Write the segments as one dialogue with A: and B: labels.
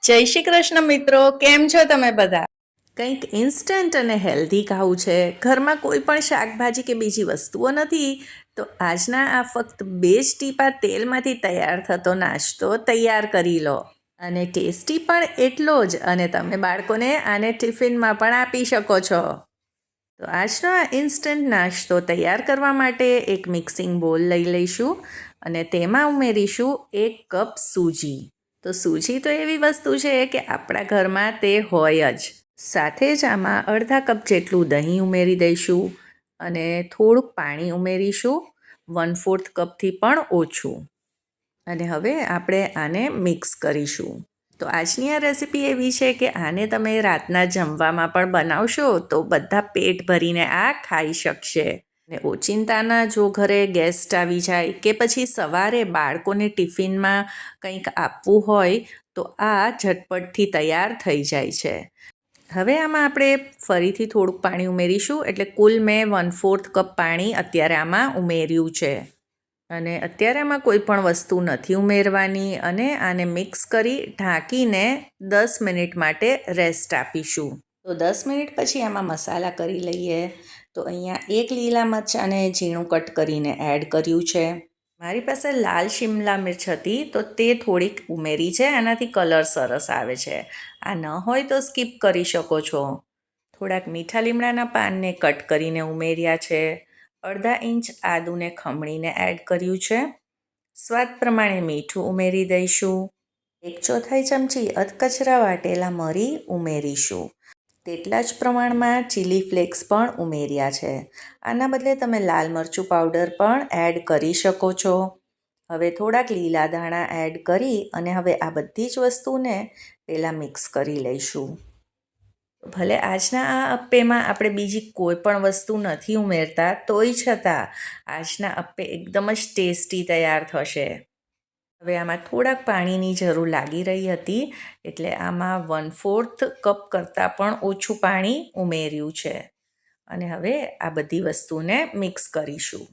A: જય શ્રી કૃષ્ણ મિત્રો, કેમ છો તમે બધા? કંઈક ઇન્સ્ટન્ટ અને હેલ્ધી ખાવું છે, ઘરમાં કોઈ પણ શાકભાજી કે બીજી વસ્તુઓ નથી, તો આજના આ ફક્ત 2 જ ટીપા તેલમાંથી તૈયાર થતો નાસ્તો તૈયાર કરી લો. અને ટેસ્ટી પણ એટલો જ, અને તમે બાળકોને આને ટિફિનમાં પણ આપી શકો છો. તો આજનો આ ઇન્સ્ટન્ટ નાસ્તો તૈયાર કરવા માટે એક મિક્સિંગ બોલ લઈ લઈશું અને તેમાં ઉમેરીશું 1 કપ સૂજી. તો સૂજી તો એવી વસ્તુ છે કે આપણા ઘરમાં તે હોય જ. સાથે જ આમાં અડધા કપ જેટલું દહીં ઉમેરી દઈશું અને થોડુંક પાણી ઉમેરીશું, 1/4 કપથી પણ ઓછું. અને હવે આપણે આને મિક્સ કરીશું. તો આજની આ રેસીપી એવી છે કે આને તમે રાતના જમવામાં પણ બનાવશો તો બધા પેટ ભરીને આ ખાઈ શકશે. ને ઓચિંતાના જો ઘરે ગેસ્ટ આવી જાય કે પછી સવારે બાળકોને ટિફિનમાં કંઈક આપવું હોય તો આ ઝટપટથી તૈયાર થઈ જાય છે. હવે આમાં આપણે ફરીથી થોડુંક પાણી ઉમેરીશું, એટલે કુલ મેં 1/4 કપ પાણી અત્યારે આમાં ઉમેર્યું છે. અને અત્યારે આમાં કોઈ પણ વસ્તુ નથી ઉમેરવાની અને આને મિક્સ કરી ઢાંકીને 10 મિનિટ માટે રેસ્ટ આપીશું. તો 10 મિનિટ પછી આમાં મસાલા કરી લઈએ. તો અહીંયા 1 લીલા મરચાંને ઝીણું કટ કરીને એડ કર્યું છે. મારી પાસે લાલ શિમલા મિર્ચ હતી તો તે થોડીક ઉમેરી છે, આનાથી કલર સરસ આવે છે. આ ન હોય તો સ્કીપ કરી શકો છો. થોડાક મીઠા લીમડાના પાનને કટ કરીને ઉમેર્યા છે. અડધા ઇંચ આદુને ખમણીને એડ કર્યું છે. સ્વાદ પ્રમાણે મીઠું ઉમેરી દઈશું. 1/4 ચમચી અધકચરા વાટેલા મરી ઉમેરીશું. તેટલા જ પ્રમાણમાં ચીલી ફ્લેક્સ પણ ઉમેર્યા છે. આના બદલે તમે લાલ મરચું પાવડર પણ એડ કરી શકો છો. હવે થોડાક લીલા ધાણા એડ કરી અને હવે આ બધી જ વસ્તુને પહેલાં મિક્સ કરી લઈશું. ભલે આજના આ અપ્પેમાં આપણે બીજી કોઈ પણ વસ્તુ નથી ઉમેરતા, તોય છતાં આજના અપ્પે એકદમ જ ટેસ્ટી તૈયાર થશે. હવે આમાં થોડાક પાણીની જરૂર લાગી રહી હતી, એટલે આમાં 1/4 કપ કરતાં પણ ઓછું પાણી ઉમેર્યું છે. અને હવે આ બધી વસ્તુને મિક્સ કરીશું.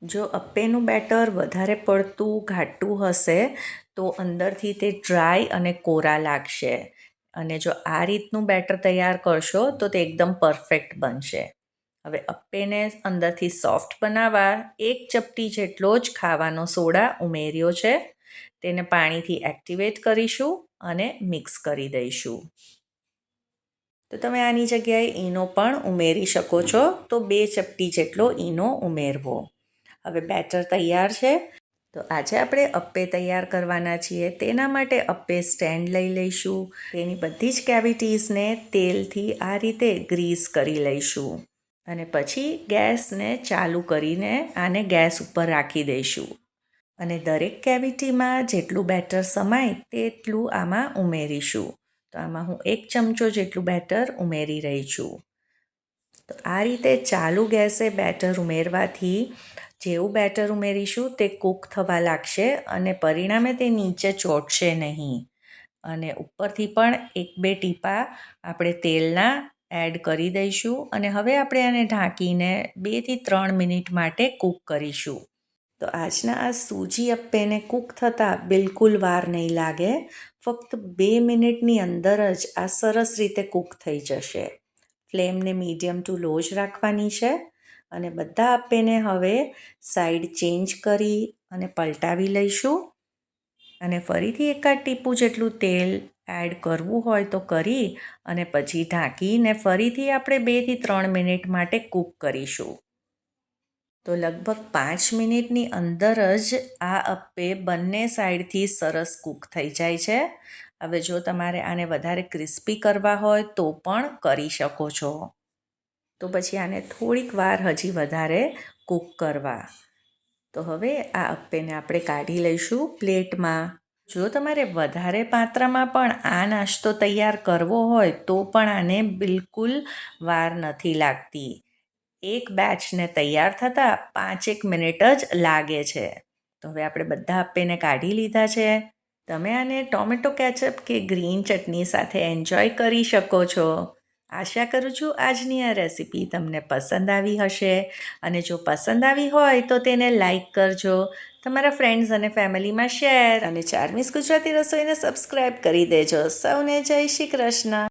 A: જો અપ્પેનું બેટર વધારે પડતું ઘાટું હશે તો અંદરથી તે ડ્રાય અને કોરા લાગશે, અને જો આ રીતનું બેટર તૈયાર કરશો તો તે એકદમ પરફેક્ટ બનશે. હવે અપ્પેને અંદરથી સોફ્ટ બનાવવા 1 ચપટી જેટલો જ ખાવાનો સોડા ઉમેર્યો છે. તેને પાણીથી એક્ટિવેટ કરીશું અને મિક્સ કરી દઈશું. તો તમે આની જગ્યાએ ઈનો પણ ઉમેરી શકો છો, તો 2 ચપટી જેટલો ઈનો ઉમેરવો. હવે બેટર તૈયાર છે. તો આજે આપણે અપ્પે તૈયાર કરવાના છીએ, તેના માટે અપ્પે સ્ટેન્ડ લઈ લઈશું. તેની બધી જ કેવિટીઝને તેલથી આ રીતે ગ્રીસ કરી લઈશું અને પછી ગેસને ચાલુ કરીને આને ગેસ ઉપર રાખી દઈશું. અને દરેક કેવિટીમાં જેટલું બેટર સમાય તેટલું આમાં ઉમેરીશું. તો આમાં હું 1 ચમચો જેટલું બેટર ઉમેરી રહી છું. તો આ રીતે ચાલુ ગેસે બેટર ઉમેરવાથી જેવું બેટર ઉમેરીશું તે કૂક થવા લાગશે અને પરિણામે તે નીચે ચોંટશે નહીં. અને ઉપરથી પણ 1-2 ટીપા આપણે તેલના એડ કરી દઈશું અને હવે આપણે આને ઢાંકીને 2 થી 3 મિનિટ માટે કૂક કરીશું. તો આજના આ સૂજી અપ્પેને કૂક થતાં બિલકુલ વાર નહીં લાગે. ફક્ત 2 મિનિટની અંદર જ આ સરસ રીતે કૂક થઈ જશે. ફ્લેમને મીડિયમ ટુ લો જ રાખવાની છે. અને બધા અપ્પેને હવે સાઈડ ચેન્જ કરી અને પલટાવી લઈશું. અને ફરીથી એકાદ ટીપું જેટલું તેલ એડ કરવું હોય તો કરી અને પછી ઢાંકીને ફરીથી આપણે 2 થી 3 મિનિટ માટે કૂક કરીશું. તો લગભગ 5 મિનિટની અંદર જ આ અપ્પે બંને સાઈડથી સરસ કૂક થઈ જાય છે. હવે જો તમારે આને વધારે ક્રિસ્પી કરવા હોય તો પણ કરી શકો છો. તો પછી આને થોડીક વાર હજી વધારે કૂક કરવા. તો હવે આ અપ્પેને આપણે કાઢી લઈશું પ્લેટમાં. જો તમારે વધારે માત્રામાં પણ આ નાસ્તો તૈયાર કરવો હોય તો પણ આને બિલકુલ વાર નથી લાગતી. એક બેચને તૈયાર થતાં 5-1 મિનિટ જ લાગે છે. તો હવે આપણે બધા અપ્પેને કાઢી લીધા છે. તમે આને ટોમેટો કેચઅપ કે ગ્રીન ચટણી સાથે એન્જોય કરી શકો છો. આશા કરું છું આજની આ રેસીપી તમને પસંદ આવી હશે, અને જો પસંદ આવી હોય તો તેને લાઈક કરજો, તમારા ફ્રેન્ડ્સ અને ફેમિલીમાં શેર અને ચાર્મિસ ગુજરાતી રસોઈને સબસ્ક્રાઈબ કરી દેજો. સૌને જય શ્રી કૃષ્ણ.